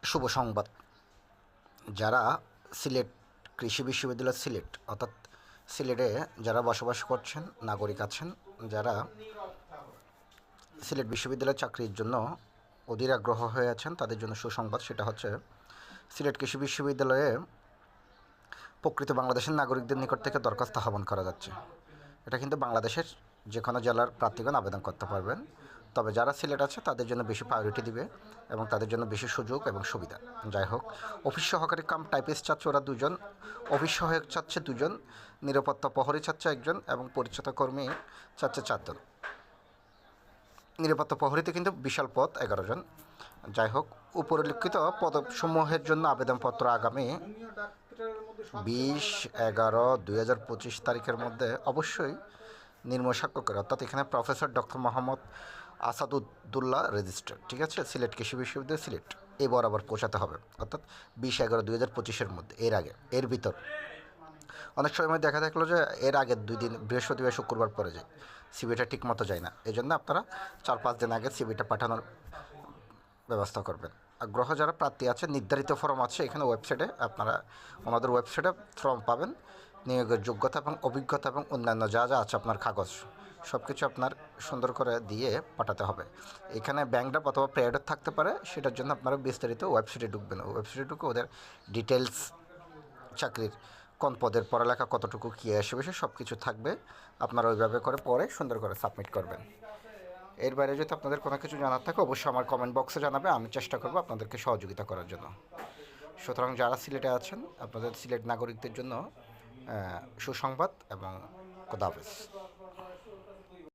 শুভ সংবাদ। যারা সিলেট কৃষি বিশ্ববিদ্যালয় সিলেট অর্থাৎ সিলেটে যারা বসবাস করছেন, নাগরিক আছেন, যারা সিলেট বিশ্ববিদ্যালয়ের চাকরির জন্য অধীর আগ্রহ হয়ে আছেন, তাদের জন্য সুসংবাদ। সেটা হচ্ছে সিলেট কৃষি বিশ্ববিদ্যালয়ে প্রকৃত বাংলাদেশের নাগরিকদের নিকট থেকে দরখাস্ত আহ্বান করা যাচ্ছে। এটা কিন্তু বাংলাদেশের যে কোনো জেলার প্রার্থীগণ আবেদন করতে পারবেন। তবে যারা সিলেট আছে তাদের জন্য বেশি প্রায়োরিটি দিবে এবং তাদের জন্য বেশি সুযোগ এবং সুবিধা। যাই হোক, অফিস সহকারী কাম টাইপিস্ট চাচ্ছে ওরা দুজন, অফিস সহায়ক চাচ্ছে দুজন, নিরাপত্তা প্রহরী চাচ্ছে একজন এবং পরিচ্ছন্নতা কর্মী চাচ্ছে 4 জন। নিরাপত্তা প্রহরীতে কিন্তু বিশাল পদ, 11 জন। যাই হোক, উপরিলিখিত পদসমূহের জন্য আবেদনপত্র আগামী 20/11/2025 তারিখের মধ্যে অবশ্যই নির্মল স্বাক্ষর, অর্থাৎ এখানে প্রফেসর ডক্টর মোহাম্মদ আসাদুদ্দৌলা রেজিস্টার, ঠিক আছে, সিলেট কৃষি বিশ্ববিদ্যালয় সিলেট, এই বরাবর পৌঁছাতে হবে, অর্থাৎ 20/11/2025 মধ্যে, এর ভিতর। অনেক সময় দেখা থাকলো যে এর আগের 2 দিন, বৃহস্পতিবার শুক্রবার পরে যায়, সিবিটা ঠিক মতো যায় না। এই জন্য আপনারা 4-5 দিন আগে সিবিটা পাঠানোর ব্যবস্থা করবেন। আগ্রহ যারা প্রার্থী আছে, নির্ধারিত ফর্ম আছে এখানে ওয়েবসাইটে, আপনারা ওনাদের ওয়েবসাইটে ফর্ম পাবেন। নিয়োগের যোগ্যতা এবং অভিজ্ঞতা এবং অন্যান্য যা যা আছে আপনার কাগজ সব কিছু আপনার সুন্দর করে দিয়ে পাঠাতে হবে। এখানে ব্যাংক ড্রাফট অথবা প্রাইভেট থাকতে পারে, সেটার জন্য আপনারা বিস্তারিত ওয়েবসাইটে ঢুকবেন। ওয়েবসাইটে ঢুকে ওদের ডিটেলস, চাকরির কোন পদের পড়ালেখা কতটুকু কী আসবে সে সব কিছু থাকবে। আপনারা ওইভাবে করে পড়ে সুন্দর করে সাবমিট করবেন। এর বাইরে যদি আপনাদের কোনো কিছু জানার থাকে অবশ্যই আমার কমেন্ট বক্সে জানাবে, আমি চেষ্টা করবো আপনাদেরকে সহযোগিতা করার জন্য। সুতরাং যারা সিলেটে আছেন, আপনাদের সিলেট নাগরিকদের জন্য সুসংবাদ এবং খোদা হাফেজ।